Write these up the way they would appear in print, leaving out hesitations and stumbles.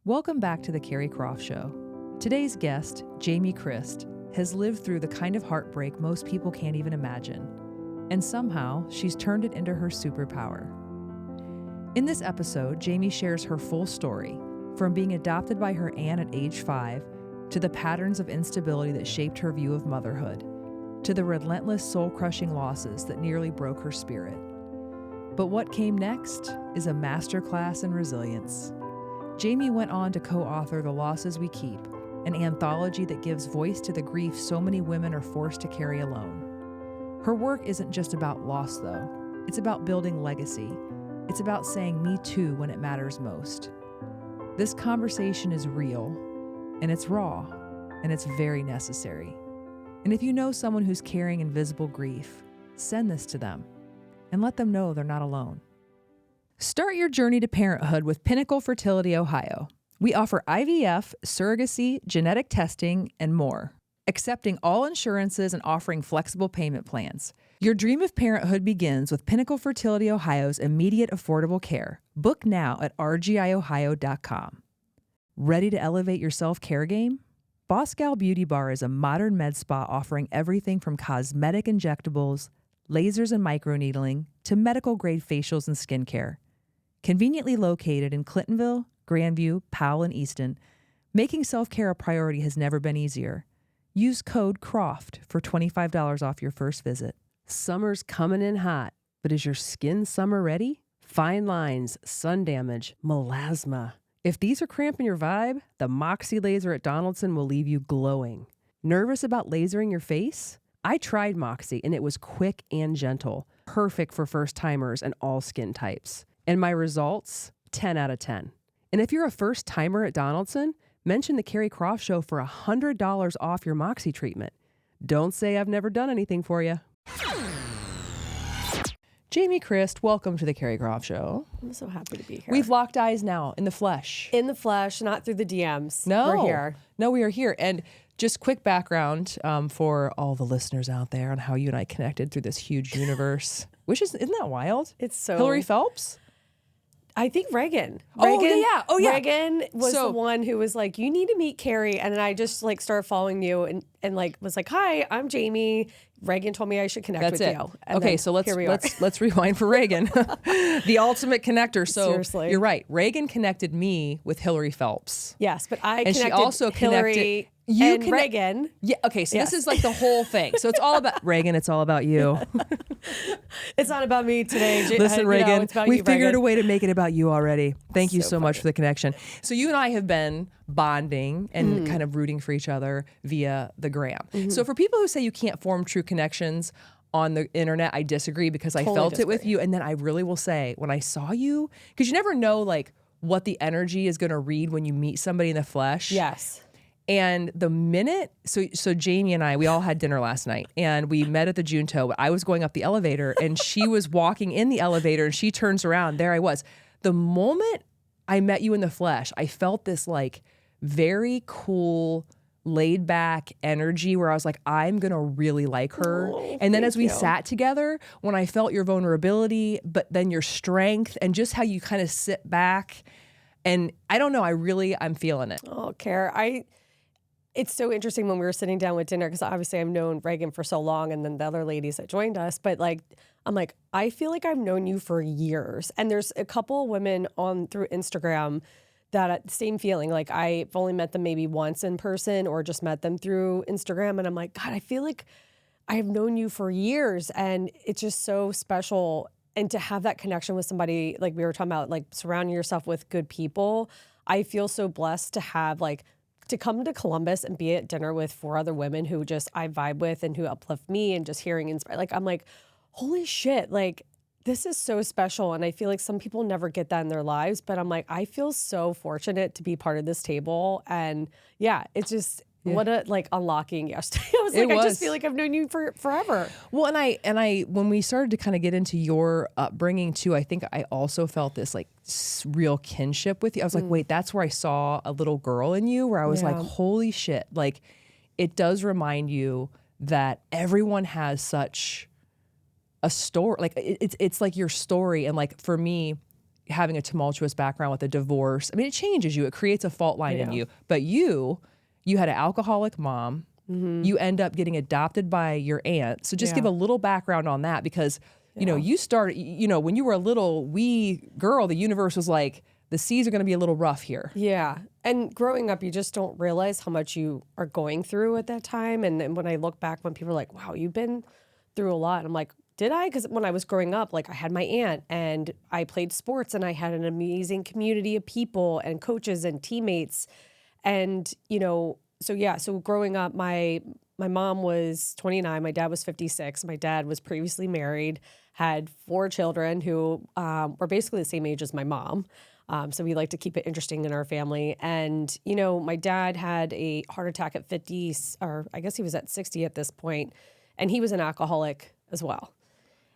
Welcome back to the Keri Croft Show. Today's guest, Jami Crist, has lived through the kind of heartbreak most people can't even imagine. And somehow, she's turned it into her superpower. In this episode, Jami shares her full story, from being adopted by her aunt at age 5, to the patterns of instability that shaped her view of motherhood, to the relentless soul-crushing losses that nearly broke her spirit. But what came next is a masterclass in resilience. Jami went on to co-author The Losses We Keep, an anthology that gives voice to the grief so many women are forced to carry alone. Her work isn't just about loss, though. It's about building legacy. It's about saying me too when it matters most. This conversation is real, and it's raw, and it's very necessary. And if you know someone who's carrying invisible grief, send this to them and let them know they're not alone. Start your journey to parenthood with Pinnacle Fertility Ohio. We offer IVF, surrogacy, genetic testing, and more, accepting all insurances and offering flexible payment plans. Your dream of parenthood begins with Pinnacle Fertility Ohio's immediate affordable care. Book now at rgiohio.com. Ready to elevate your self-care game? Boss Gal Beauty Bar is a modern med spa offering everything from cosmetic injectables, lasers and microneedling, to medical-grade facials and skincare. Conveniently located in Clintonville, Grandview, Powell, and Easton, making self-care a priority has never been easier. Use code CROFT for $25 off your first visit. Summer's coming in hot, but is your skin summer ready? Fine lines, sun damage, melasma. If these are cramping your vibe, the Moxie laser at Donaldson will leave you glowing. Nervous about lasering your face? I tried Moxie and it was quick and gentle, perfect for first-timers and all skin types. And my results? 10 out of 10. And if you're a first-timer at Donaldson, mention the Keri Croft Show for $100 off your Moxie treatment. Don't say I've never done anything for you. Jami Crist, welcome to the Keri Croft Show. I'm so happy to be here. We've locked eyes now, in the flesh. In the flesh, not through the DMs. No. We're here. No, we are here. And just quick background for all the listeners out there on how you and I connected through this huge universe, isn't that wild? It's so... Hillary Phelps? I think Reagan. Oh, yeah. Reagan was the one who was like, you need to meet Keri. And then I just like started following you and like was like, hi, I'm Jami. Reagan told me I should connect with you. And okay, so let's rewind for Reagan. The ultimate connector. So seriously. You're right. Reagan connected me with Hillary Phelps. Yes, but I and connected she also Hillary and Reagan. Yeah, okay, so Yes. This is like the whole thing. So it's all about Reagan, it's all about you. It's not about me today. Listen, Reagan, it's about we you, figured Reagan. a way to make it about you already. Thank you so much funny. for the connection. So you and I have been bonding and kind of rooting for each other via the gram. So for people who say you can't form true connections on the internet, I disagree because I felt it with you. And then I really will say, when I saw you, because you never know like what the energy is going to read when you meet somebody in the flesh. Yes. And the minute, so Jami and I, we all had dinner last night and we met at the Junto. I was going up the elevator and she was walking in the elevator and she turns around. There I was. The moment I met you in the flesh, I felt this like very cool, laid back energy where I was like, I'm going to really like her. And then as we sat together, when I felt your vulnerability, but then your strength and just how you kind of sit back. And I don't know, I'm feeling it. Oh, Keri, it's so interesting when we were sitting down with dinner because obviously I've known Reagan for so long and then the other ladies that joined us. But like, I'm like, I feel like I've known you for years. And there's a couple of women through Instagram that same feeling. Like I've only met them maybe once in person or just met them through Instagram. And I'm like, God, I feel like I have known you for years. And it's just so special. And to have that connection with somebody, like we were talking about, like surrounding yourself with good people. I feel so blessed to have to come to Columbus and be at dinner with 4 other women who just I vibe with and who uplift me and just hearing inspire. Like, I'm like, holy shit, like this is so special. And I feel like some people never get that in their lives, but I'm like, I feel so fortunate to be part of this table. And yeah, it's just, what a unlocking yesterday. I was like, I just feel like I've known you for forever. Well, and I when we started to kind of get into your upbringing too, I think I also felt this like real kinship with you. I was like, wait, that's where I saw a little girl in you where I was like, holy shit. Like it does remind you that everyone has such a story. Like it's like your story. And like for me, having a tumultuous background with a divorce. I mean, it changes you. It creates a fault line in you. But you had an alcoholic mom. You end up getting adopted by your aunt. So just give a little background on that, because, you know, you started, you know, when you were a little wee girl, the universe was like, the seas are going to be a little rough here. Yeah. And growing up, you just don't realize how much you are going through at that time. And then when I look back, when people are like, wow, you've been through a lot. I'm like, did I? Because when I was growing up, like I had my aunt and I played sports and I had an amazing community of people and coaches and teammates. And, you know, so growing up, my mom was 29, my dad was 56. My dad was previously married, had 4 children who were basically the same age as my mom. So we like to keep it interesting in our family. And, you know, my dad had a heart attack at 50, or I guess he was at 60 at this point, and he was an alcoholic as well.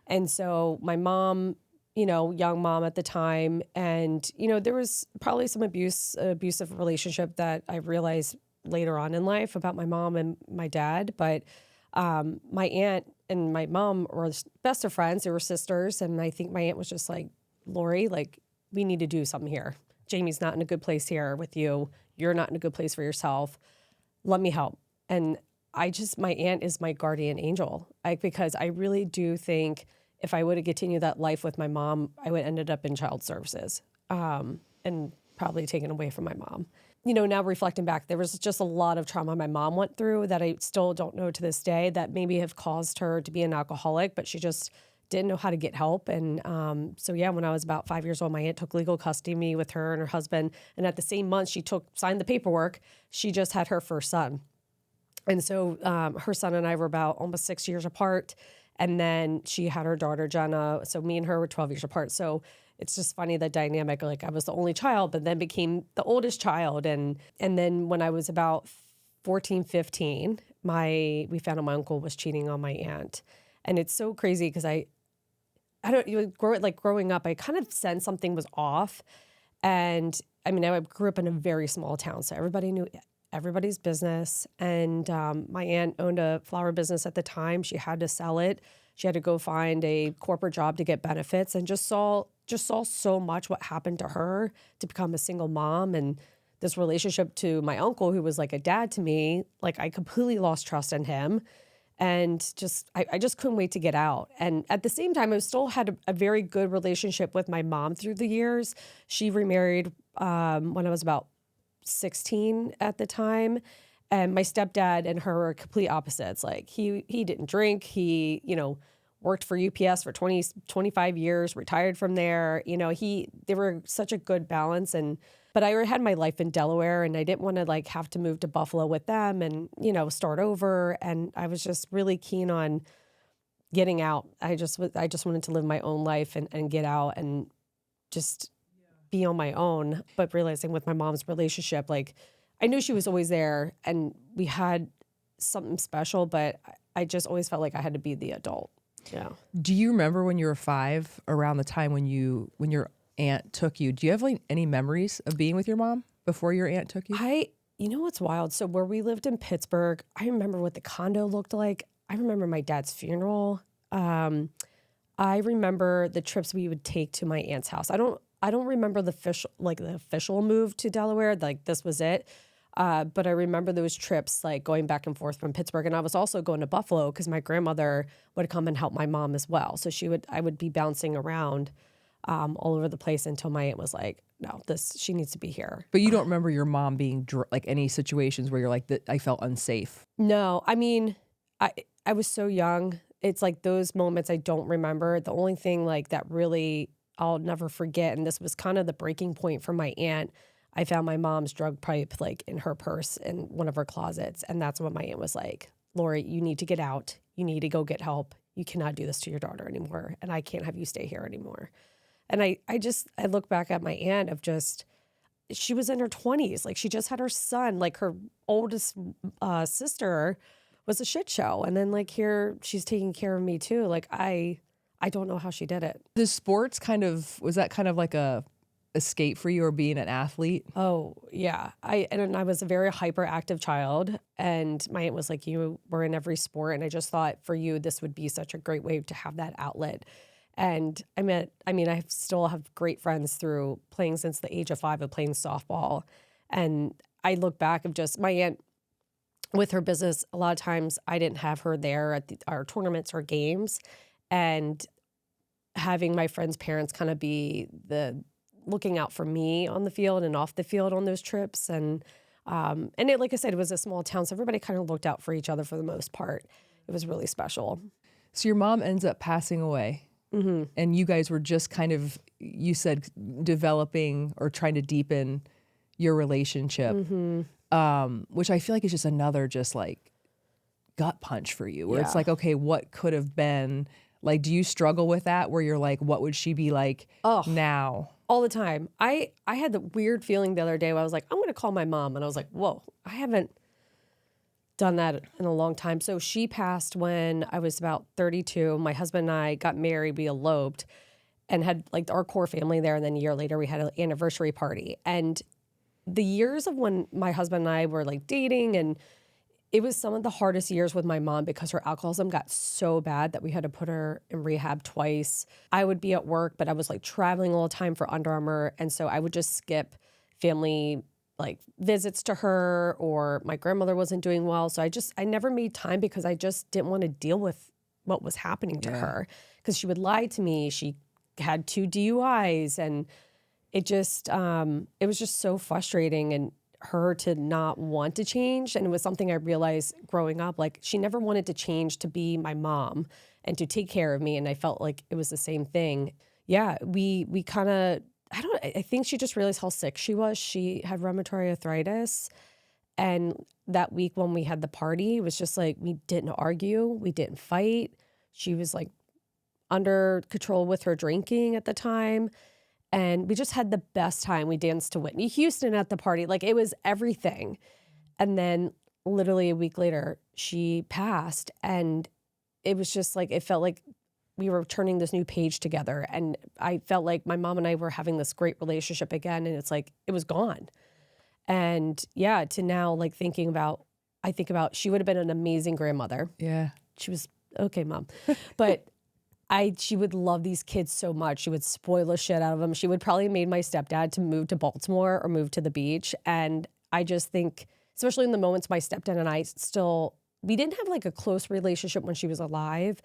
And so my mom, you know, young mom at the time, and, you know, there was probably some abusive relationship that I realized later on in life about my mom and my dad. But my aunt and my mom were best of friends. They were sisters. And I think my aunt was just like, Lori, like, we need to do something here. Jamie's not in a good place here with you. You're not in a good place for yourself. Let me help. And my aunt is my guardian angel, because I really do think if I would have continued that life with my mom, I would have ended up in child services and probably taken away from my mom. You know, now reflecting back, there was just a lot of trauma my mom went through that I still don't know to this day that maybe have caused her to be an alcoholic, but she just didn't know how to get help. And so, when I was about 5 years old, my aunt took legal custody of me with her and her husband. And at the same month she signed the paperwork, she just had her first son. And so her son and I were about almost 6 years apart. And then she had her daughter, Jenna. So me and her were 12 years apart. So it's just funny, the dynamic. Like I was the only child, but then became the oldest child. And then when I was about 14, 15, we found out my uncle was cheating on my aunt. And it's so crazy because growing up, I kind of sensed something was off. And I mean, I grew up in a very small town, so everybody knew everybody's business. And my aunt owned a flower business at the time. She had to sell it. She had to go find a corporate job to get benefits, and just saw so much what happened to her to become a single mom. And this relationship to my uncle, who was like a dad to me, like I completely lost trust in him. And I just couldn't wait to get out. And at the same time, I still had a very good relationship with my mom through the years. She remarried when I was about 16 at the time. And my stepdad and her were complete opposites. Like he didn't drink. He, worked for UPS for 25 years, retired from there. They were such a good balance. But I already had my life in Delaware, and I didn't want to have to move to Buffalo with them and, start over. And I was just really keen on getting out. I just wanted to live my own life and get out and just be on my own. But realizing with my mom's relationship, I knew she was always there and we had something special, but I just always felt like I had to be the adult. Yeah. Do you remember when you were 5, around the time when your aunt took you? Do you have any memories of being with your mom before your aunt took you? You know what's wild? So where we lived in Pittsburgh, I remember what the condo looked like. I remember my dad's funeral. I remember the trips we would take to my aunt's house. I don't remember the official move to Delaware. This was it. But I remember those trips, going back and forth from Pittsburgh. And I was also going to Buffalo because my grandmother would come and help my mom as well. So I would be bouncing around all over the place until my aunt was like, no, she needs to be here. But you don't remember your mom being any situations where you're like, I felt unsafe? No, I mean, I was so young. It's those moments I don't remember. The only thing that really I'll never forget, and this was kind of the breaking point for my aunt, I found my mom's drug pipe in her purse in one of her closets. And that's when my aunt was like, Lori, you need to get out. You need to go get help. You cannot do this to your daughter anymore. And I can't have you stay here anymore. And I look back at my aunt she was in her 20s. She just had her son, her oldest sister was a shit show. And then here she's taking care of me too. I don't know how she did it. The sports was that kind of like a escape for you, or being an athlete? Oh yeah. I was a very hyperactive child, and my aunt was like, you were in every sport. And I just thought for you, this would be such a great way to have that outlet. And I still have great friends through playing since the age of 5 of playing softball. And I look back of just my aunt with her business, a lot of times I didn't have her there at our tournaments or games. And having my friends' parents kind of be the looking out for me on the field and off the field on those trips. And it, like I said, it was a small town, so everybody kind of looked out for each other for the most part. It was really special. So your mom ends up passing away. Mm-hmm. And you guys were just kind of, you said, developing or trying to deepen your relationship, which I feel like is just another just like gut punch for you, where it's like, okay, what could have been? Like, do you struggle with that where you're like, what would she be like now? All the time. I had the weird feeling the other day where I was like, I'm going to call my mom. And I was like, whoa, I haven't done that in a long time. So she passed when I was about 32. My husband and I got married. We eloped and had like our core family there. And then a year later, we had an anniversary party. And the years of when my husband and I were like dating, and it was some of the hardest years with my mom because her alcoholism got so bad that we had to put her in rehab twice. I would be at work, but I was like traveling all the time for Under Armour. And so I would just skip family like visits to her, or my grandmother wasn't doing well. So I never made time because I just didn't want to deal with what was happening to her, because she would lie to me. She had 2 DUIs, and it was just so frustrating, and her to not want to change. And it was something I realized growing up, like she never wanted to change to be my mom and to take care of me. And I felt like it was the same thing. Yeah, we kind of, I think she just realized how sick she was. She had rheumatoid arthritis. And that week when we had the party, it was just like, we didn't argue. We didn't fight. She was like under control with her drinking at the time. And we just had the best time. We danced to Whitney Houston at the party. Like, it was everything. And then literally a week later, she passed. And it was just like, it felt like we were turning this new page together. And I felt like my mom and I were having this great relationship again. And it's like, it was gone. And yeah, to now like I think about she would have been an amazing grandmother. Yeah. She was, okay, Mom. But she would love these kids so much. She would spoil the shit out of them. She would probably have made my stepdad to move to Baltimore or move to the beach. And I just think, especially in the moments my stepdad and I we didn't have like a close relationship when she was alive,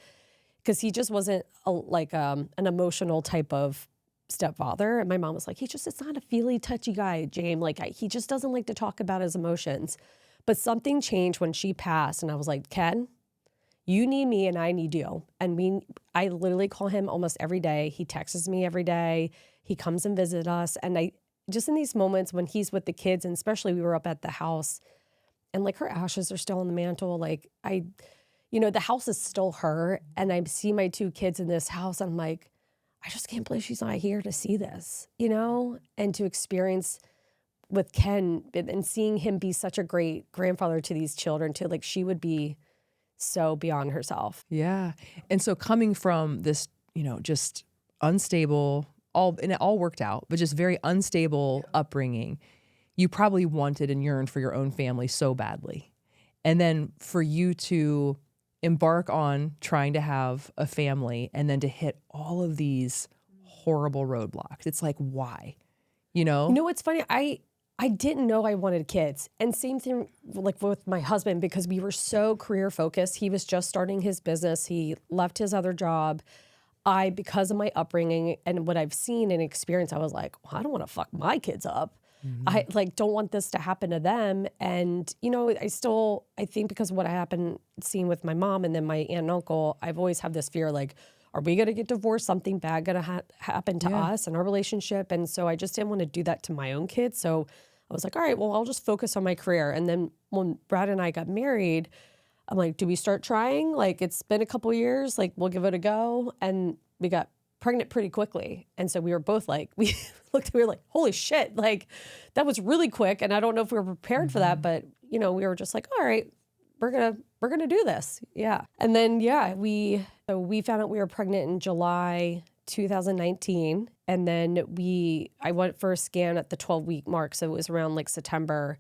because he just wasn't an emotional type of stepfather. And my mom was like, it's not a feely, touchy guy, James. Like, he just doesn't like to talk about his emotions. But something changed when she passed. And I was like, Ken, you need me and I need you. And I literally call him almost every day. He texts me every day. He comes and visits us. And just in these moments when he's with the kids, and especially we were up at the house, and like her ashes are still on the mantle. Like the house is still her. And I see my 2 kids in this house. And I'm like, I just can't believe she's not here to see this, and to experience with Ken and seeing him be such a great grandfather to these children too. Like, she would be so beyond herself. Yeah. And so coming from this, just unstable, and it all worked out, but just very unstable upbringing, you probably wanted and yearned for your own family so badly. And then for you to embark on trying to have a family and then to hit all of these horrible roadblocks. It's like, why? What's funny? I didn't know I wanted kids. And same thing like with my husband, because we were so career focused. He was just starting his business. He left his other job. Because of my upbringing and what I've seen and experienced, I was like, well, I don't want to fuck my kids up. Mm-hmm. I don't want this to happen to them. And, I think because of what happened seeing with my mom and then my aunt and uncle, I've always had this fear, like, are we going to get divorced? Something bad going to happen to us and our relationship? And so I just didn't want to do that to my own kids. So I was like, all right, well, I'll just focus on my career. And then when Brad and I got married, I'm like, do we start trying? Like, it's been a couple of years, like, we'll give it a go. And we got pregnant pretty quickly. And so we were both like, we were like, holy shit, like, that was really quick. And I don't know if we were prepared for that, but, we were just like, all right, we're gonna do this. Yeah. And then, we found out we were pregnant in July 2019. And then I went for a scan at the 12-week mark. So it was around like September.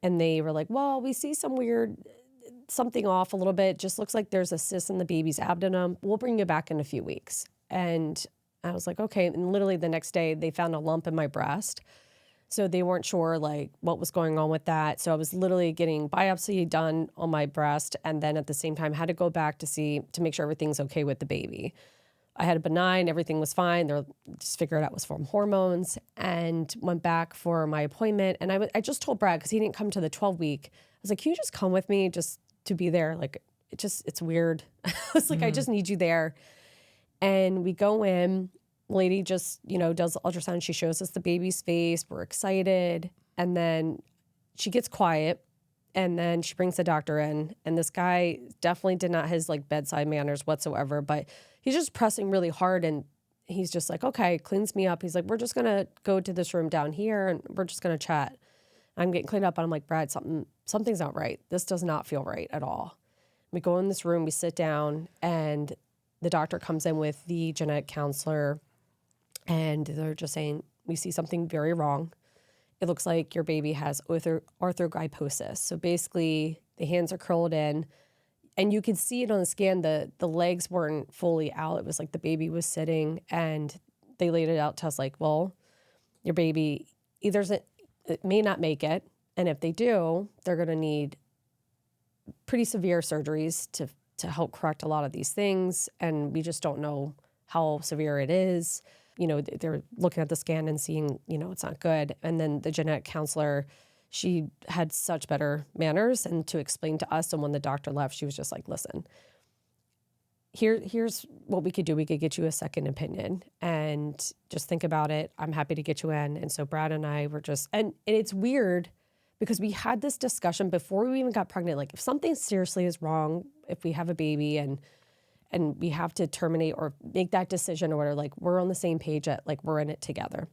And they were like, well, we see something off a little bit. Just looks like there's a cyst in the baby's abdomen. We'll bring you back in a few weeks. And I was like, okay. And literally the next day they found a lump in my breast. So they weren't sure like what was going on with that. So I was literally getting biopsy done on my breast. And then at the same time had to go back to make sure everything's okay with the baby. I had a benign, everything was fine. They just figured out it was from hormones, and went back for my appointment. And I just told Brad, because he didn't come to the 12-week. I was like, can you just come with me just to be there? Like, it's weird. I was like, I just need you there. And we go in, lady just, does the ultrasound. She shows us the baby's face. We're excited. And then she gets quiet. And then she brings the doctor in, and this guy definitely did not have his like bedside manners whatsoever, but he's just pressing really hard, and he's just like, okay, cleans me up. He's like, we're just going to go to this room down here and we're just going to chat. I'm getting cleaned up, and I'm like, Brad, something's not right. This does not feel right at all. We go in this room, we sit down, and the doctor comes in with the genetic counselor, and they're just saying, we see something very wrong. It looks like your baby has arthrogryposis. So basically, the hands are curled in, and you could see it on the scan. The legs weren't fully out. It was like the baby was sitting, and they laid it out to us like, well, your baby it may not make it, and if they do, they're going to need pretty severe surgeries to help correct a lot of these things, and we just don't know how severe it is. They're looking at the scan and seeing, it's not good. And then the genetic counselor, she had such better manners and to explain to us. And when the doctor left, she was just like, listen, here's what we could do. We could get you a second opinion and just think about it. I'm happy to get you in. And so Brad and I were and it's weird because we had this discussion before we even got pregnant. Like, if something seriously is wrong, if we have a baby and we have to terminate or make that decision or whatever, like, we're on the same page at, like, we're in it together,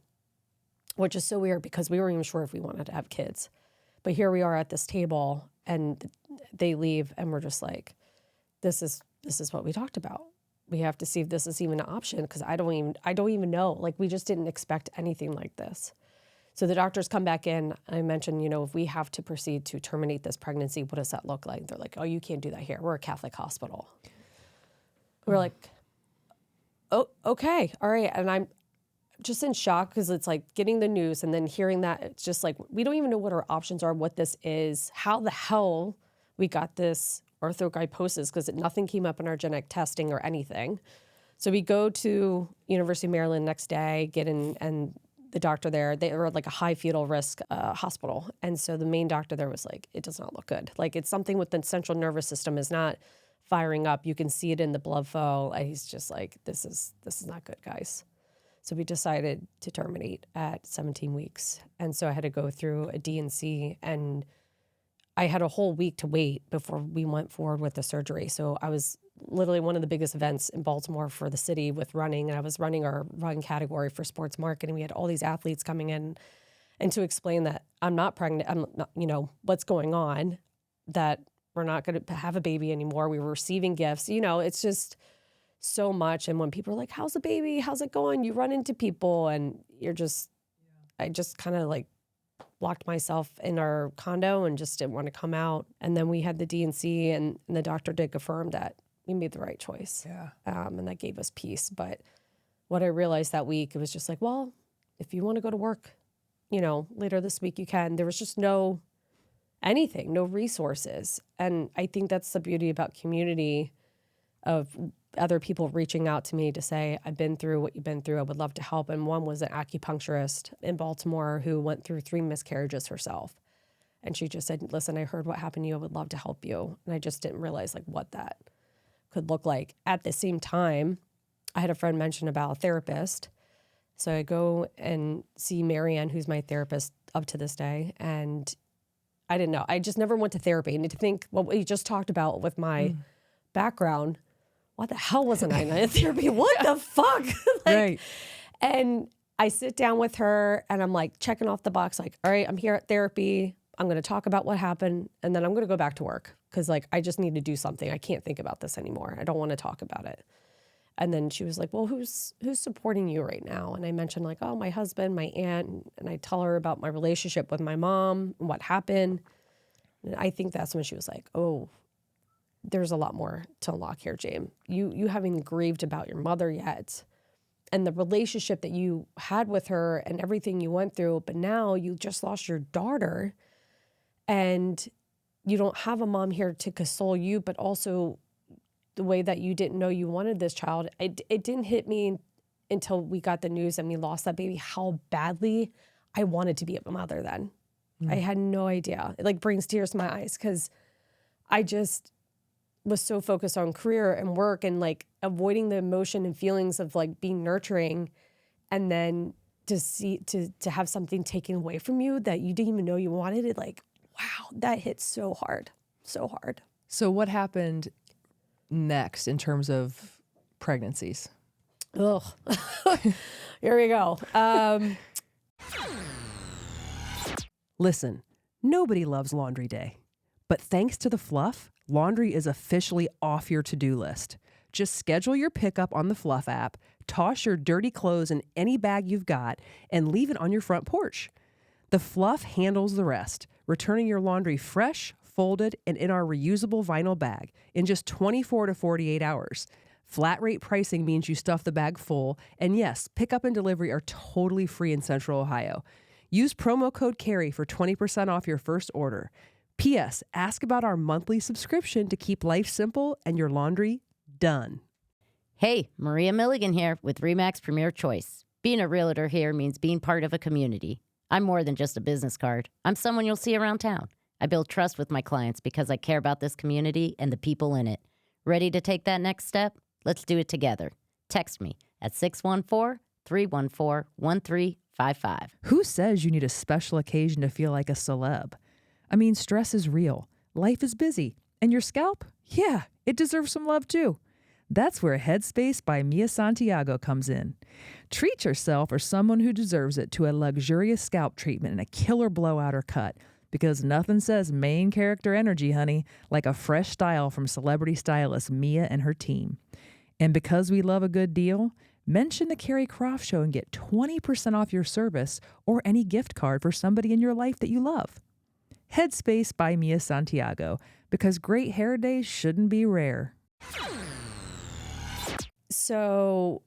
which is so weird because we weren't even sure if we wanted to have kids. But here we are at this table, and they leave, and we're just like, this is what we talked about. We have to see if this is even an option, because I don't even know. Like, we just didn't expect anything like this. So the doctors come back in. I mentioned, if we have to proceed to terminate this pregnancy, what does that look like? They're like, oh, you can't do that here. We're a Catholic hospital. We're like, oh, okay, all right. And I'm just in shock because it's like getting the news and then hearing that. It's just like, we don't even know what our options are, what this is, how the hell we got this arthrogryposis, because nothing came up in our genetic testing or anything. So we go to University of Maryland next day, get in, and the doctor there, they were like a high fetal risk hospital. And so the main doctor there was like, it does not look good. Like, it's something with the central nervous system is not firing up. You can see it in the blood flow. And he's just like, this is not good, guys. So we decided to terminate at 17 weeks. And so I had to go through a D&C, and I had a whole week to wait before we went forward with the surgery. So I was literally one of the biggest events in Baltimore for the city with running, and I was running our run category for sports marketing. We had all these athletes coming in, and to explain that I'm not pregnant, I'm not, what's going on, that we're not going to have a baby anymore. We were receiving gifts. It's just so much. And when people are like, how's the baby? How's it going? You run into people, and I just kind of like locked myself in our condo and just didn't want to come out. And then we had the D&C, and the doctor did confirm that we made the right choice. Yeah. And that gave us peace. But what I realized that week, it was just like, well, if you want to go to work, later this week, you can. There was just no resources. And I think that's the beauty about community, of other people reaching out to me to say, I've been through what you've been through. I would love to help. And one was an acupuncturist in Baltimore who went through 3 miscarriages herself. And she just said, listen, I heard what happened to you. I would love to help you. And I just didn't realize like what that could look like. At the same time, I had a friend mention about a therapist. So I go and see Marianne, who's my therapist up to this day. And I didn't know. I just never went to therapy. And to think what we just talked about with my background, what the hell wasn't I in therapy? What the fuck? Right. And I sit down with her, and I'm like checking off the box, like, all right, I'm here at therapy. I'm going to talk about what happened, and then I'm going to go back to work because like I just need to do something. I can't think about this anymore. I don't want to talk about it. And then she was like, well, who's supporting you right now? And I mentioned like, oh, my husband, my aunt. And I tell her about my relationship with my mom and what happened. And I think that's when she was like, oh, there's a lot more to unlock here, James. You haven't grieved about your mother yet, and the relationship that you had with her and everything you went through, but now you just lost your daughter, and you don't have a mom here to console you, but also the way that you didn't know you wanted this child. It didn't hit me until we got the news and we lost that baby, how badly I wanted to be a mother then. I had no idea. It like brings tears to my eyes because I just was so focused on career and work and like avoiding the emotion and feelings of like being nurturing, and then to have something taken away from you that you didn't even know you wanted it. Like, wow, that hit so hard, so hard. So what happened next in terms of pregnancies? Ugh. Here we go. Listen, nobody loves laundry day. But thanks to the Fluff, laundry is officially off your to-do list. Just schedule your pickup on the Fluff app, toss your dirty clothes in any bag you've got, and leave it on your front porch. The Fluff handles the rest, returning your laundry fresh, folded, and in our reusable vinyl bag in just 24 to 48 hours. Flat rate pricing means you stuff the bag full, and yes, pickup and delivery are totally free in Central Ohio. Use promo code Keri for 20% off your first order. P.S. Ask about our monthly subscription to keep life simple and your laundry done. Hey, Maria Milligan here with RE/MAX Premier Choice. Being a realtor here means being part of a community. I'm more than just a business card. I'm someone you'll see around town. I build trust with my clients because I care about this community and the people in it. Ready to take that next step? Let's do it together. Text me at 614-314-1355. Who says you need a special occasion to feel like a celeb? I mean, stress is real. Life is busy. And your scalp? Yeah, it deserves some love too. That's where Headspace by Mia Santiago comes in. Treat yourself or someone who deserves it to a luxurious scalp treatment and a killer blowout or cut, because nothing says main character energy, honey, like a fresh style from celebrity stylist Mia and her team. And because we love a good deal, mention the Keri Croft Show and get 20% off your service or any gift card for somebody in your life that you love. Headspace by Mia Santiago, because great hair days shouldn't be rare. So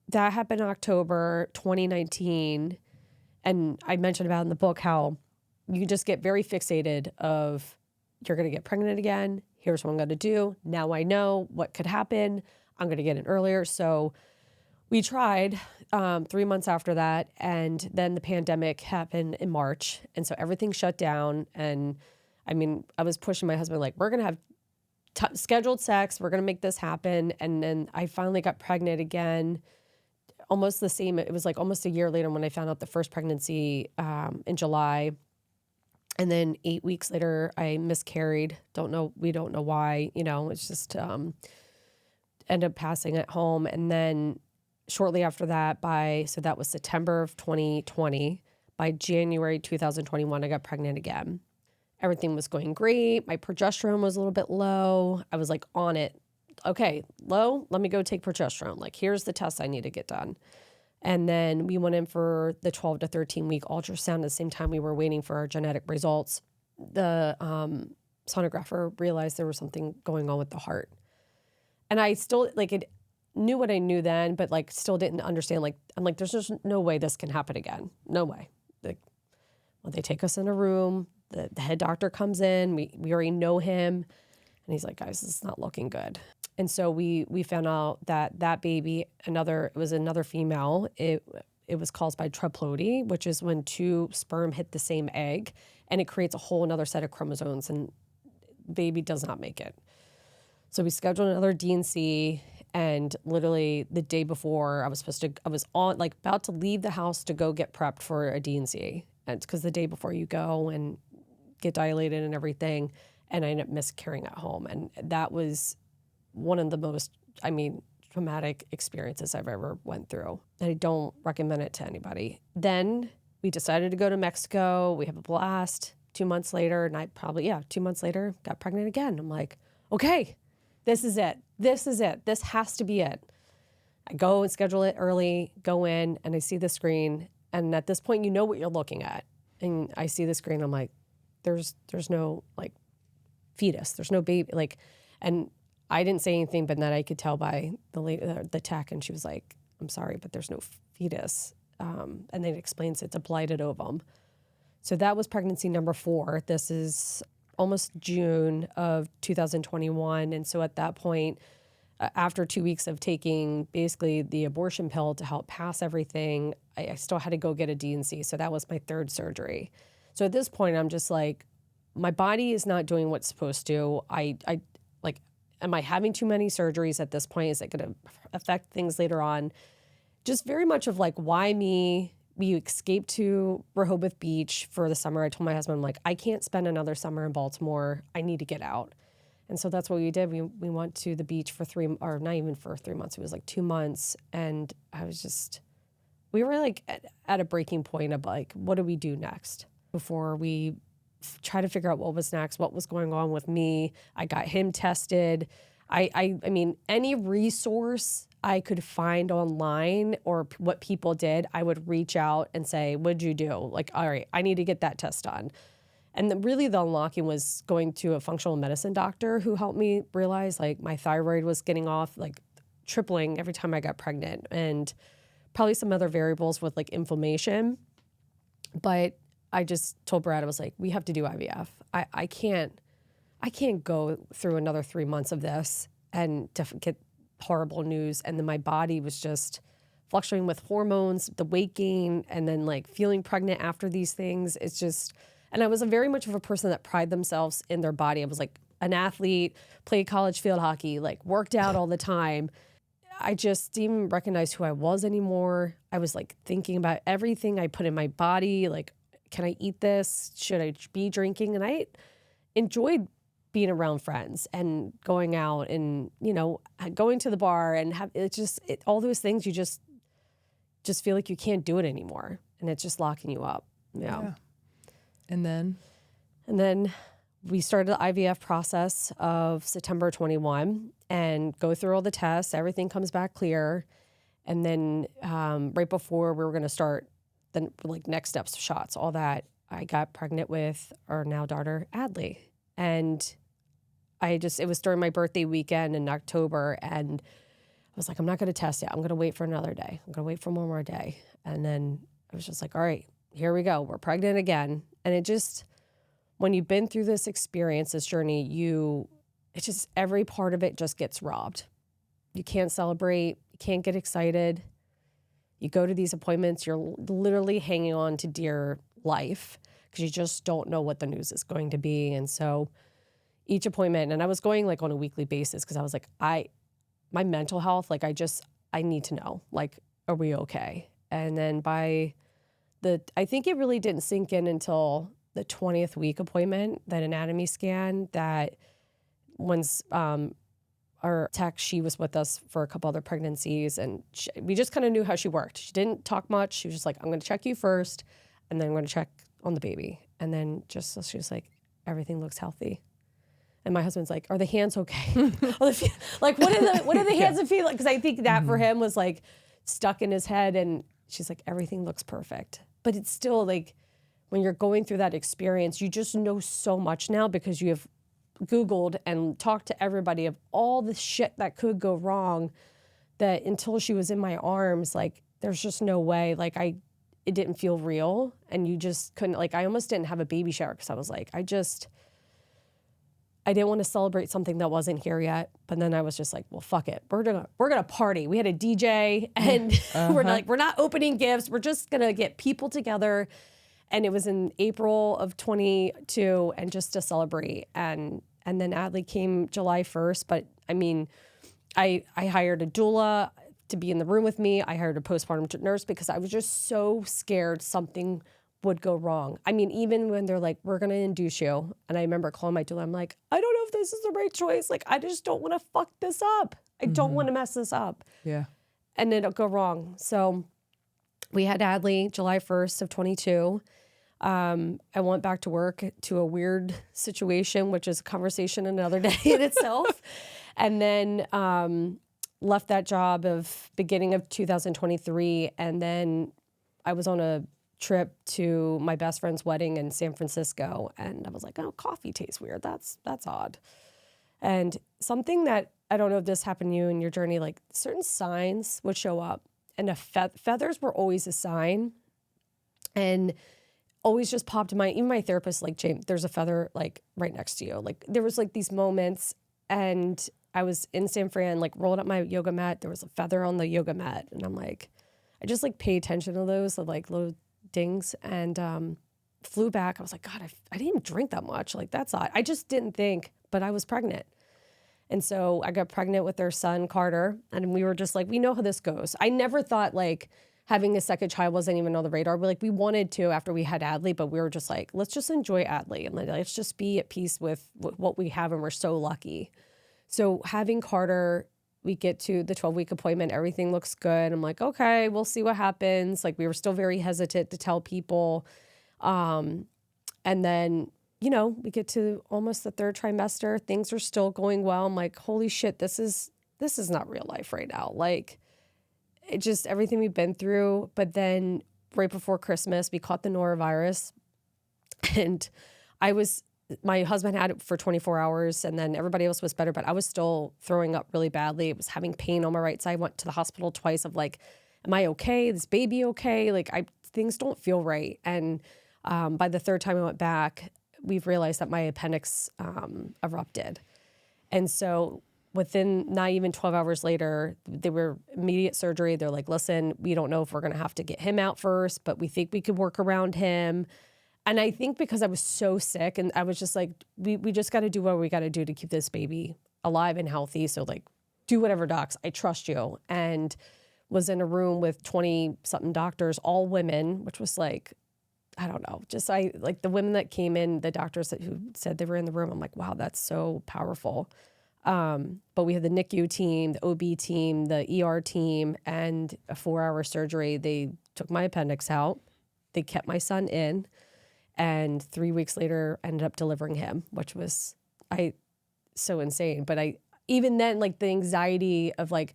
that happened in October 2019. And I mentioned about in the book how you just get very fixated of you're going to get pregnant again. Here's what I'm going to do. Now I know what could happen. I'm going to get it earlier. So we tried 3 months after that. And then the pandemic happened in March. And so everything shut down. And I mean, I was pushing my husband, like, we're going to have scheduled sex. We're going to make this happen. And then I finally got pregnant again. Almost the same. It was like almost a year later when I found out the first pregnancy in July. And then 8 weeks later, I miscarried. We don't know why, it's just ended up passing at home. And then shortly after that, so that was September of 2020, by January 2021, I got pregnant again. Everything was going great. My progesterone was a little bit low. I was like on it. Okay, low, let me go take progesterone. Like, here's the test I need to get done. And then we went in for the 12 to 13 week ultrasound at the same time we were waiting for our genetic results. The sonographer realized there was something going on with the heart. And I still, knew what I knew then, but still didn't understand. I'm like, there's just no way this can happen again. No way. They take us in a room. The head doctor comes in. We already know him. And he's like, guys, this is not looking good. And so we found out that baby, it was another female. It was caused by triploidy, which is when two sperm hit the same egg, and it creates a whole another set of chromosomes, and baby does not make it. So we scheduled another D&C, and literally the day before I was about to leave the house to go get prepped for a D&C. And because the day before you go and get dilated and everything, and I ended up miscarrying at home. And that was one of the most, traumatic experiences I've ever went through. And I don't recommend it to anybody. Then we decided to go to Mexico. We have a blast. 2 months later, and 2 months later, got pregnant again. I'm like, okay, this is it. This is it. This has to be it. I go and schedule it early, go in, and I see the screen. And at this point, you know what you're looking at. And I see the screen, I'm like, there's no fetus. There's no baby. And I didn't say anything, but then I could tell by the tech, and she was like, I'm sorry, but there's no fetus. And then it explains it's a blighted ovum. So that was pregnancy number 4. This is almost June of 2021. And so at that point, after 2 weeks of taking basically the abortion pill to help pass everything, I still had to go get a D&C. So that was my 3rd surgery. So at this point, I'm just like, my body is not doing what's supposed to. I like, am I having too many surgeries at this point? Is it going to affect things later on? Just very much of like, why me? We escaped to Rehoboth Beach for the summer. I told my husband, I'm like, I can't spend another summer in Baltimore. I need to get out. And so that's what we did. We went to the beach for not even for 3 months. It was like 2 months. And we were like at a breaking point of like, what do we do next? Before we try to figure out what was next, what was going on with me. I got him tested. I mean, any resource I could find online or what people did, I would reach out and say, what'd you do? Like, all right, I need to get that test done. And really the unlocking was going to a functional medicine doctor who helped me realize like my thyroid was getting off, like tripling every time I got pregnant, and probably some other variables with like inflammation. But I just told Brad, I was like, we have to do IVF. I can't go through another 3 months of this and to get horrible news. And then my body was just fluctuating with hormones, the weight gain, and then like feeling pregnant after these things. It's just, and I was very much of a person that pride themselves in their body. I was like an athlete, played college field hockey, like worked out all the time. I just didn't recognize who I was anymore. I was like thinking about everything I put in my body. Like, can I eat this? Should I be drinking? And I enjoyed being around friends and going out and, you know, going to the bar and all those things, you just feel like you can't do it anymore. And it's just locking you up. Yeah. And then we started the IVF process of September 21 and go through all the tests. Everything comes back clear. And then right before we were going to start the like next steps, shots, all that, I got pregnant with our now daughter, Adley. And it was during my birthday weekend in October. And I was like, I'm not going to test it. I'm going to wait for another day. I'm going to wait for one more day. And then I was just like, all right, here we go. We're pregnant again. And it just, when you've been through this experience, this journey, it's just every part of it just gets robbed. You can't celebrate. You can't get excited. You go to these appointments, you're literally hanging on to dear life because you just don't know what the news is going to be. And so each appointment, and I was going like on a weekly basis because I was like, my mental health, like I need to know, like, are we okay? And then I think it really didn't sink in until the 20th week appointment, that anatomy scan, that once our tech, she was with us for a couple other pregnancies, and we just kind of knew how she worked. She didn't talk much. She was just like, I'm going to check you first, and then I'm going to check on the baby. And then so she was like, everything looks healthy. And my husband's like, are the hands okay? Like, what are the hands and feet like? Because I think that for him was like stuck in his head. And she's like, everything looks perfect. But it's still like, when you're going through that experience, you just know so much now because you have Googled and talked to everybody of all the shit that could go wrong, that until she was in my arms, like, there's just no way. Like, it didn't feel real. And you just couldn't, like, I almost didn't have a baby shower because I was like, I didn't want to celebrate something that wasn't here yet. But then I was just like, well, fuck it. We're gonna party. We had a DJ and we're not opening gifts. We're just gonna get people together. And it was in April of 22, and just to celebrate. And then Adley came July 1st. But I mean, I hired a doula to be in the room with me. I hired a postpartum nurse because I was just so scared something would go wrong. I mean, even when they're like, we're going to induce you. And I remember calling my doula. I'm like, I don't know if this is the right choice. Like, I just don't want to fuck this up. I don't want to mess this up. Yeah. And it'll go wrong. So we had Adley July 1st of 22. I went back to work to a weird situation, which is a conversation another day in itself. And then left that job of beginning of 2023. And then I was on a trip to my best friend's wedding in San Francisco. And I was like, oh, coffee tastes weird. That's odd. And something that, I don't know if this happened to you in your journey, like certain signs would show up, and feathers were always a sign, and always just popped in my, even my therapist, like, James, there's a feather like right next to you. Like there was like these moments, and I was in San Fran, like rolled up my yoga mat. There was a feather on the yoga mat. And I'm like, I just like pay attention to those, like little dings, and flew back. I was like, God, I didn't even drink that much. Like that's odd. I just didn't think, but I was pregnant. And so I got pregnant with their son, Carter. And we were just like, we know how this goes. I never thought like having a second child wasn't even on the radar. We wanted to after we had Adley, but we were just like, let's just enjoy Adley. And let's just be at peace with what we have. And we're so lucky. So having Carter, we get to the 12-week appointment. Everything looks good. I'm like, okay, we'll see what happens. Like we were still very hesitant to tell people. And then, we get to almost the third trimester. Things are still going well. I'm like, holy shit, this is not real life right now. Like it just, everything we've been through. But then right before Christmas, we caught the norovirus, and my husband had it for 24 hours, and then everybody else was better, but I was still throwing up really badly. I was having pain on my right side. I went to the hospital twice of like, am I okay? Is this baby okay? Like things don't feel right. And by the third time I went back, we've realized that my appendix erupted. And so within not even 12 hours later, they were immediate surgery. They're like, listen, we don't know if we're going to have to get him out first, but we think we could work around him. And I think because I was so sick, and I was just like, we just got to do what we got to do to keep this baby alive and healthy. So like, do whatever, docs, I trust you. And was in a room with 20 something doctors, all women, which was like, I don't know, just like the women that came in, the doctors who said they were in the room. I'm like, wow, that's so powerful. But we had the NICU team, the OB team, the ER team, and a 4-hour surgery. They took my appendix out. They kept my son in, and 3 weeks later ended up delivering him, which was so insane. But even then, like the anxiety of like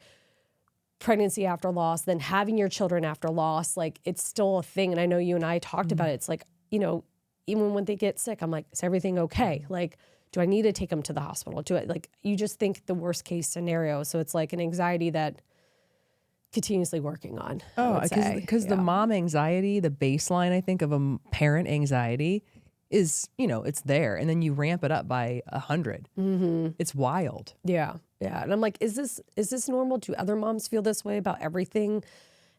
pregnancy after loss, then having your children after loss, like it's still a thing. And I know you and I talked about it. It's like, even when they get sick, I'm like, is everything okay? Like, do I need to take them to the hospital? You just think the worst case scenario. So it's like an anxiety that continuously working on. Oh, because the mom anxiety, the baseline, I think, of a parent anxiety is, it's there. And then you ramp it up by 100. Mm-hmm. It's wild. Yeah. Yeah. And I'm like, is this normal? Do other moms feel this way about everything?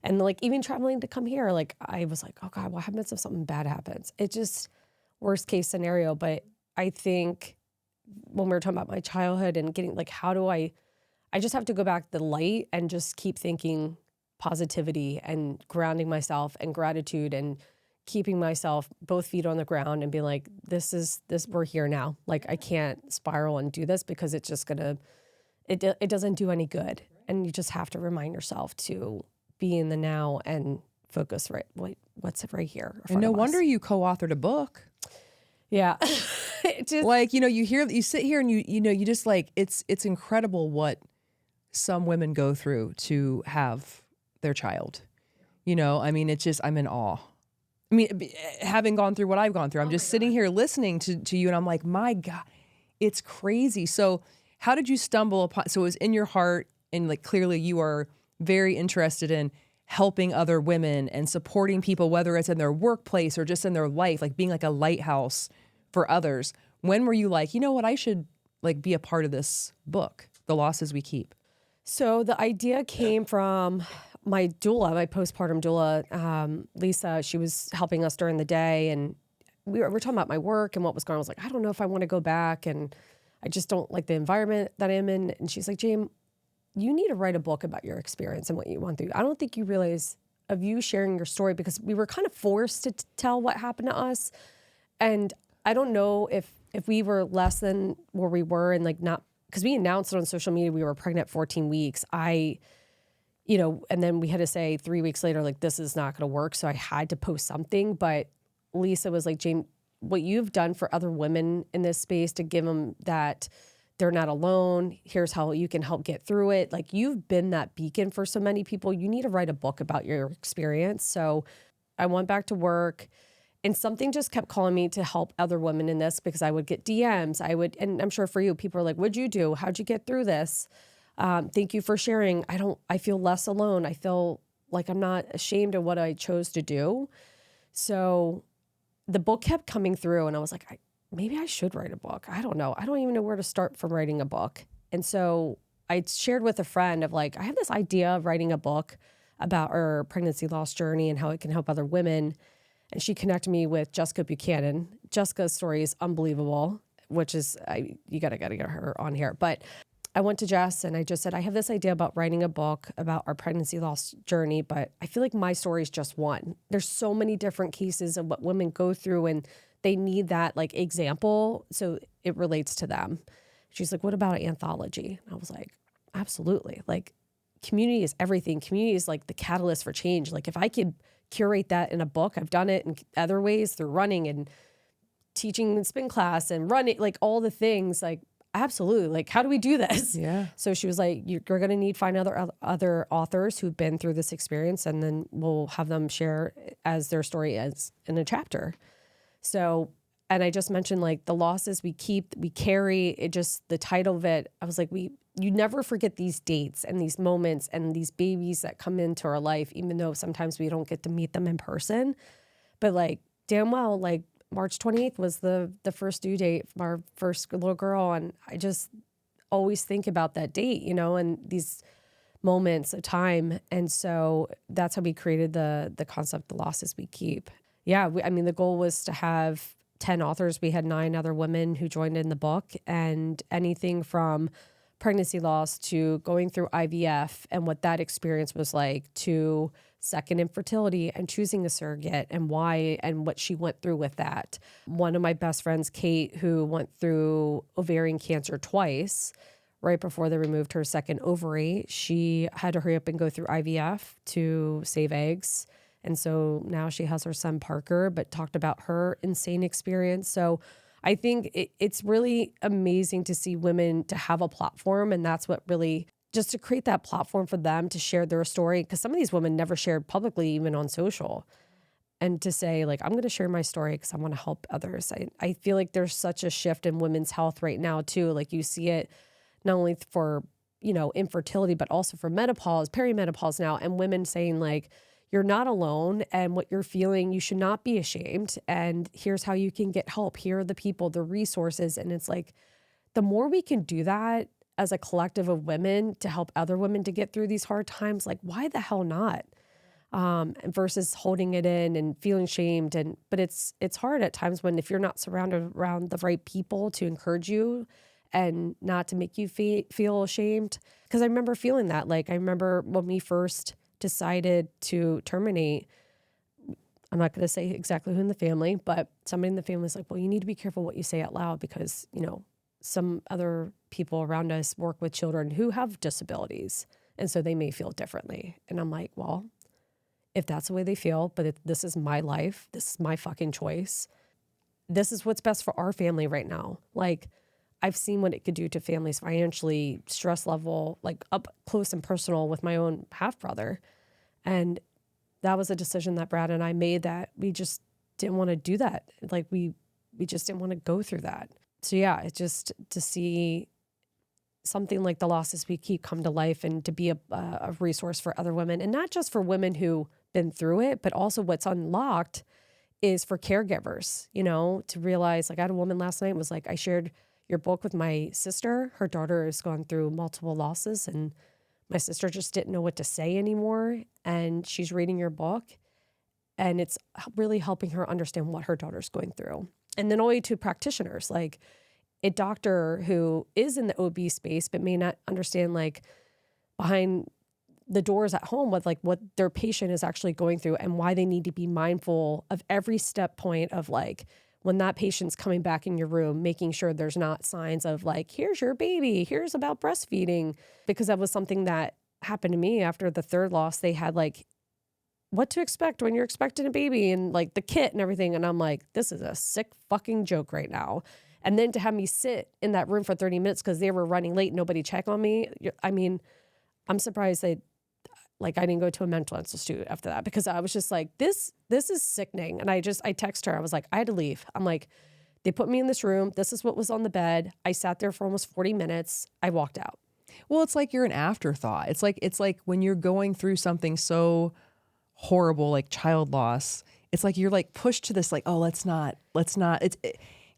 And like, even traveling to come here, like, I was like, oh God, what happens if something bad happens? It's just worst case scenario. But I think when we were talking about my childhood and getting like, how do I just have to go back to the light and just keep thinking positivity and grounding myself and gratitude and keeping myself both feet on the ground and being like, this, we're here now. Like, I can't spiral and do this because it's just it doesn't do any good. And you just have to remind yourself to be in the now and focus what's right here. And no wonder you co-authored a book. Yeah. Like, you sit here and you just like, it's incredible what some women go through to have their child. I mean, it's just, I'm in awe. I mean, having gone through what I've gone through, I'm just sitting here listening to you, and I'm like, my God, it's crazy. So how did you stumble upon, so it was in your heart, and like clearly you are very interested in helping other women and supporting people, whether it's in their workplace or just in their life, like being like a lighthouse for others. When were you like, you know what, I should like be a part of this book, The Losses We Keep? So the idea came from my doula, my postpartum doula, Lisa. She was helping us during the day, and we were talking about my work and what was going on. I was like, I don't know if I want to go back, and I just don't like the environment that I'm in. And she's like, Jam, you need to write a book about your experience and what you went through. I don't think you realize of you sharing your story, because we were kind of forced to tell what happened to us. And I don't know if we were less than where we were, and like not, because we announced it on social media, we were pregnant 14 weeks. And then we had to say 3 weeks later, like, this is not going to work. So I had to post something. But Lisa was like, Jane, what you've done for other women in this space to give them that they're not alone. Here's how you can help get through it. Like, you've been that beacon for so many people. You need to write a book about your experience. So I went back to work. And something just kept calling me to help other women in this, because I would get DMs. And I'm sure for you, people are like, what'd you do? How'd you get through this? Thank you for sharing. I feel less alone. I feel like I'm not ashamed of what I chose to do. So the book kept coming through, and I was like, maybe I should write a book. I don't know. I don't even know where to start from writing a book. And so I shared with a friend of like, I have this idea of writing a book about our pregnancy loss journey and how it can help other women. And she connected me with Jessica Buchanan. Jessica's story is unbelievable, which is, you gotta get her on here. But I went to Jess and I just said, I have this idea about writing a book about our pregnancy loss journey, but I feel like my story is just one. There's so many different cases of what women go through, and they need that like example so it relates to them. She's like, what about an anthology? And I was like, absolutely. Like, community is everything. Community is like the catalyst for change. Like, if I could curate that in a book, I've done it in other ways through running and teaching in spin class and running, like all the things, like, absolutely. Like, how do we do this? Yeah. So she was like, you're going to find other authors who've been through this experience, and then we'll have them share as their story as in a chapter. So, and I just mentioned like the losses we carry, it just, the title of it, I was like, you never forget these dates and these moments and these babies that come into our life, even though sometimes we don't get to meet them in person. But like, damn well, like March 28th was the first due date for our first little girl. And I just always think about that date, you know, and these moments of time. And so that's how we created the concept, the losses we keep. Yeah. The goal was to have 10 authors. We had 9 other women who joined in the book, and anything from pregnancy loss to going through IVF and what that experience was like, to second infertility and choosing a surrogate and why and what she went through with that. One of my best friends, Kate, who went through ovarian cancer twice, right before they removed her second ovary, she had to hurry up and go through IVF to save eggs. And so now she has her son Parker, but talked about her insane experience. So I think it's really amazing to see women to have a platform. And that's what really, just to create that platform for them to share their story. Because some of these women never shared publicly, even on social. And to say like, I'm going to share my story because I want to help others. I feel like there's such a shift in women's health right now too. Like, you see it not only for, infertility, but also for menopause, perimenopause now. And women saying like, you're not alone, and what you're feeling, you should not be ashamed. And here's how you can get help. Here are the people, the resources. And it's like, the more we can do that as a collective of women to help other women to get through these hard times, like, why the hell not? Versus holding it in and feeling shamed. But it's hard at times when, if you're not surrounded around the right people to encourage you and not to make you feel ashamed. Because I remember feeling that. Like, I remember when we first decided to terminate, I'm not going to say exactly who in the family, but somebody in the family was like, well, you need to be careful what you say out loud, because, some other people around us work with children who have disabilities. And so they may feel differently. And I'm like, well, if that's the way they feel, but this is my life, this is my fucking choice. This is what's best for our family right now. Like, I've seen what it could do to families financially, stress level, like up close and personal with my own half brother. And that was a decision that Brad and I made, that we just didn't want to do that. Like, we just didn't want to go through that. So yeah, it's just to see something like the losses we keep come to life, and to be a resource for other women, and not just for women who've been through it, but also what's unlocked is for caregivers, to realize, like, I had a woman last night was like, I shared your book with my sister. Her daughter has gone through multiple losses, and my sister just didn't know what to say anymore. And she's reading your book, and it's really helping her understand what her daughter's going through. And then only to practitioners, like a doctor who is in the OB space, but may not understand, like, behind the doors at home, what their patient is actually going through, and why they need to be mindful of every step point of, like, when that patient's coming back in your room, making sure there's not signs of like, here's your baby, here's about breastfeeding. Because that was something that happened to me after the third loss. They had like, what to expect when you're expecting a baby, and like the kit and everything. And I'm like, this is a sick fucking joke right now. And then to have me sit in that room for 30 minutes because they were running late, nobody checked on me. I'm surprised Like, I didn't go to a mental institute after that because I was just like, this is sickening. And I text her. I was like, I had to leave. I'm like, they put me in this room. This is what was on the bed. I sat there for almost 40 minutes. I walked out. Well, it's like you're an afterthought. It's like when you're going through something so horrible, like child loss, it's like you're like pushed to this, like, oh, let's not.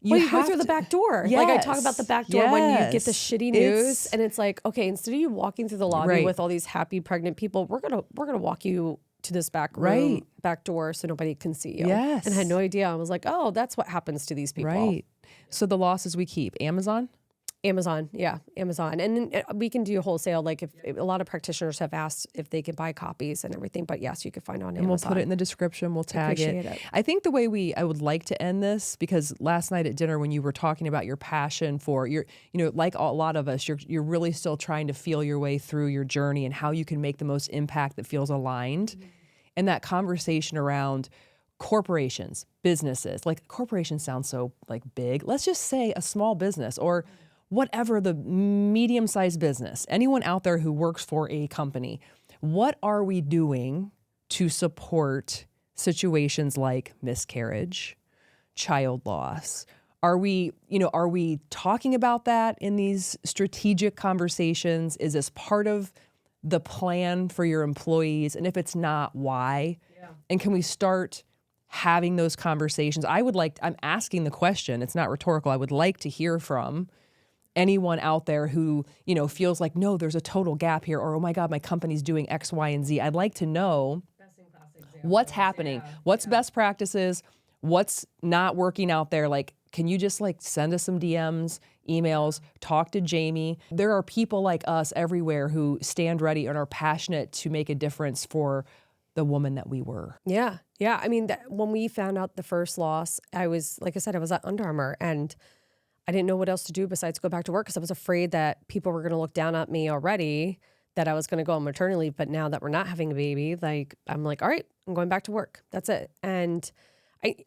You go through the back door. Yes. Like, I talk about the back door when you get the shitty news, and it's like, okay, instead of you walking through the lobby with all these happy pregnant people, we're gonna walk you to this back room, back door, so nobody can see you. Yes. And I had no idea. I was like, oh, that's what happens to these people. Right. So the losses we keep, Amazon. Yeah, Amazon. And then we can do wholesale. Like, if a lot of practitioners have asked if they can buy copies and everything, but yes, you can find on Amazon. And we'll put it in the description. We'll tag it. I think the way I would like to end this, because last night at dinner when you were talking about your passion for like a lot of us, you're really still trying to feel your way through your journey and how you can make the most impact that feels aligned. Mm-hmm. And that conversation around corporations, businesses, like corporations sound so like big. Let's just say a small business or whatever, the medium-sized business, anyone out there who works for a company, what are we doing to support situations like miscarriage, child loss? Are we talking about that in these strategic conversations? Is this part of the plan for your employees? And if it's not, why? Yeah. And can we start having those conversations? I'm asking the question, it's not rhetorical. I would like to hear from anyone out there who, feels like, no, there's a total gap here, or, oh my God, my company's doing X, Y, and Z. I'd like to know what's happening, what's best practices, what's not working out there. Like, can you just send us some DMs, emails, talk to Jami? There are people like us everywhere who stand ready and are passionate to make a difference for the woman that we were. Yeah. Yeah. I mean, when we found out the first loss, I was at Under Armour, and I didn't know what else to do besides go back to work because I was afraid that people were going to look down at me already, that I was going to go on maternity leave. But now that we're not having a baby, I'm like, all right, I'm going back to work. That's it. And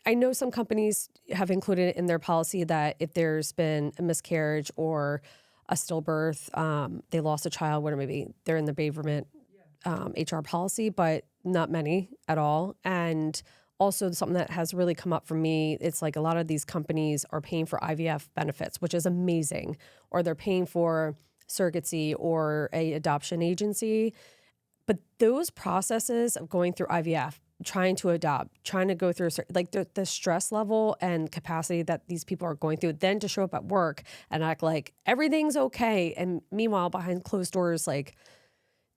I know some companies have included it in their policy that if there's been a miscarriage or a stillbirth, they lost a child, whatever it may be, they're in the bereavement HR policy, but not many at all. And also something that has really come up for me, it's like a lot of these companies are paying for IVF benefits, which is amazing, or they're paying for surrogacy or a adoption agency. But those processes of going through IVF, trying to adopt, trying to go through the stress level and capacity that these people are going through, then to show up at work and act like everything's okay. And meanwhile, behind closed doors,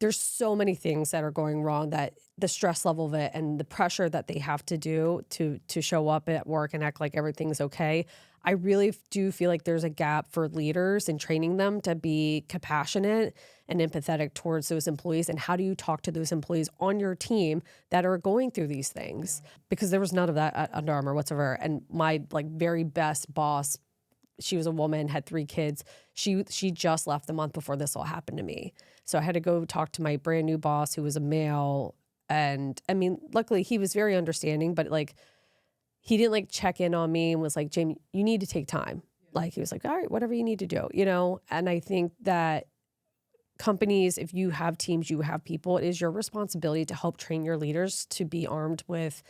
there's so many things that are going wrong, that the stress level of it and the pressure that they have to do to show up at work and act like everything's okay. I really do feel like there's a gap for leaders in training them to be compassionate and empathetic towards those employees. And how do you talk to those employees on your team that are going through these things? Because there was none of that at Under Armour whatsoever. And my very best boss, she was a woman, had 3 kids. She just left the month before this all happened to me. So I had to go talk to my brand new boss, who was a male. And I mean, luckily he was very understanding, but he didn't check in on me and was like, Jami, you need to take time. He was like, all right, whatever you need to do, And I think that companies, if you have teams, you have people, it is your responsibility to help train your leaders to be armed with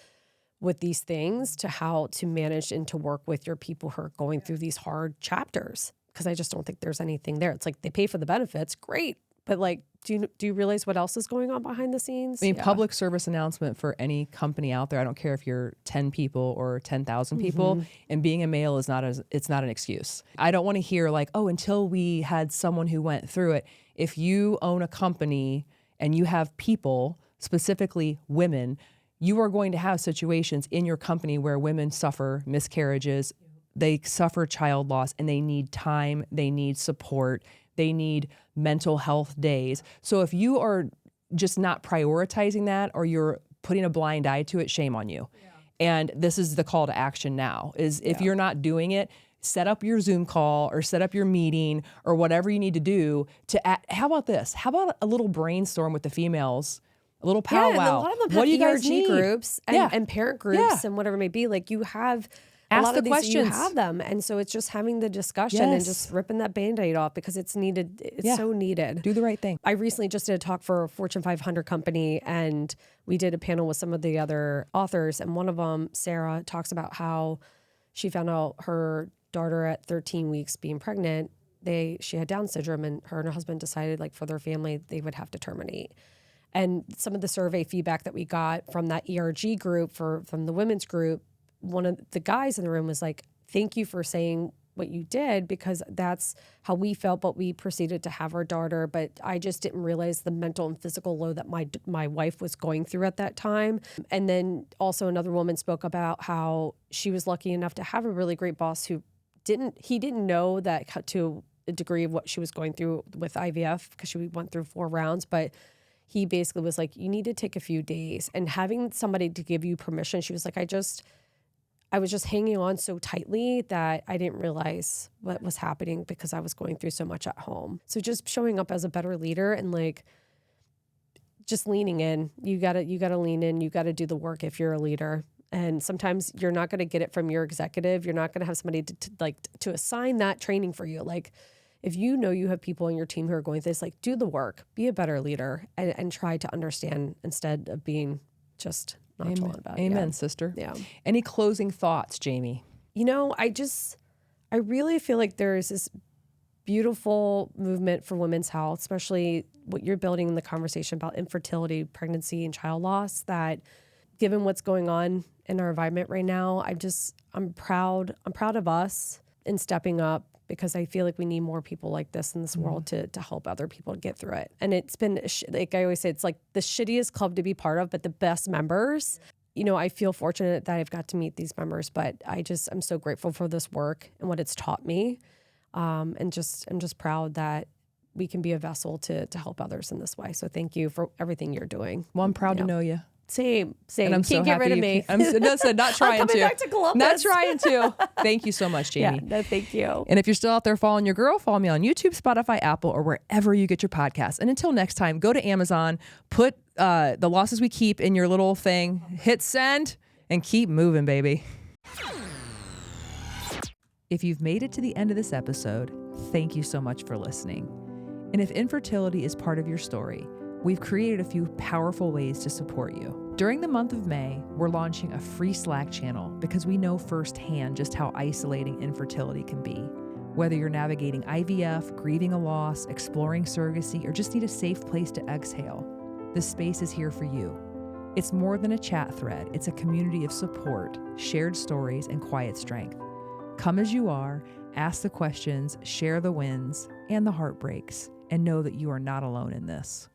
these things, to how to manage and to work with your people who are going through these hard chapters. Because I just don't think there's anything there. It's they pay for the benefits, great. But do you realize what else is going on behind the scenes? I mean, public service announcement for any company out there. I don't care if you're 10 people or 10,000 people, and being a male is it's not an excuse. I don't want to hear until we had someone who went through it. If you own a company and you have people, specifically women, you are going to have situations in your company where women suffer miscarriages, they suffer child loss, and they need time, they need support, they need mental health days. So if you are just not prioritizing that, or you're putting a blind eye to it, shame on you. Yeah. And this is the call to action now, is if you're not doing it, set up your Zoom call or set up your meeting or whatever you need to do how about this? How about a little brainstorm with the females? A little powwow. Yeah, and a lot of them have ERG groups and parent groups and whatever it may be. You have a Ask lot the of these questions. you have them. And so it's just having the discussion and Yes. just ripping that Band-Aid off because it's needed. It's Yeah. so needed. Do the right thing. I recently just did a talk for a Fortune 500 company, and we did a panel with some of the other authors. And one of them, Sarah, talks about how she found out her daughter at 13 weeks being pregnant, she had Down syndrome, and her husband decided, like, for their family, they would have to terminate. And some of the survey feedback that we got from that ERG group, from the women's group, one of the guys in the room was like, thank you for saying what you did, because that's how we felt, but we proceeded to have our daughter. But I just didn't realize the mental and physical load that my wife was going through at that time. And then also another woman spoke about how she was lucky enough to have a really great boss who didn't know that to a degree of what she was going through with IVF, because she went through 4 rounds, but he basically was like, you need to take a few days. And having somebody to give you permission, she was like, I was just hanging on so tightly that I didn't realize what was happening because I was going through so much at home. So just showing up as a better leader and like just leaning in. You gotta lean in. You gotta do the work if you're a leader. And sometimes you're not gonna get it from your executive. You're not gonna have somebody to assign that training for you. Like if you know you have people on your team who are going through this, like do the work, be a better leader, and try to understand instead of being just nonchalant about it. Amen, sister. Yeah. Any closing thoughts, Jami? You know, I really feel like there's this beautiful movement for women's health, especially what you're building in the conversation about infertility, pregnancy, and child loss, that given what's going on in our environment right now, I'm proud of us in stepping up, because I feel like we need more people like this in this world to help other people get through it. And it's been, like I always say, it's like the shittiest club to be part of, but the best members. You know, I feel fortunate that I've got to meet these members, but I'm so grateful for this work and what it's taught me. And I'm just proud that we can be a vessel to help others in this way. So thank you for everything you're doing. Well, I'm proud to know you. Same. And I'm so Can't get rid happy of me. I'm not trying I'm coming to. back to Columbus. Not trying to. Thank you so much, Jami. Yeah, no, thank you. And if you're still out there following your girl, follow me on YouTube, Spotify, Apple, or wherever you get your podcasts. And until next time, go to Amazon, put The Losses We Keep in your little thing, hit send, and keep moving, baby. If you've made it to the end of this episode, thank you so much for listening. And if infertility is part of your story, we've created a few powerful ways to support you. During the month of May, we're launching a free Slack channel because we know firsthand just how isolating infertility can be. Whether you're navigating IVF, grieving a loss, exploring surrogacy, or just need a safe place to exhale, this space is here for you. It's more than a chat thread. It's a community of support, shared stories, and quiet strength. Come as you are, ask the questions, share the wins and the heartbreaks, and know that you are not alone in this.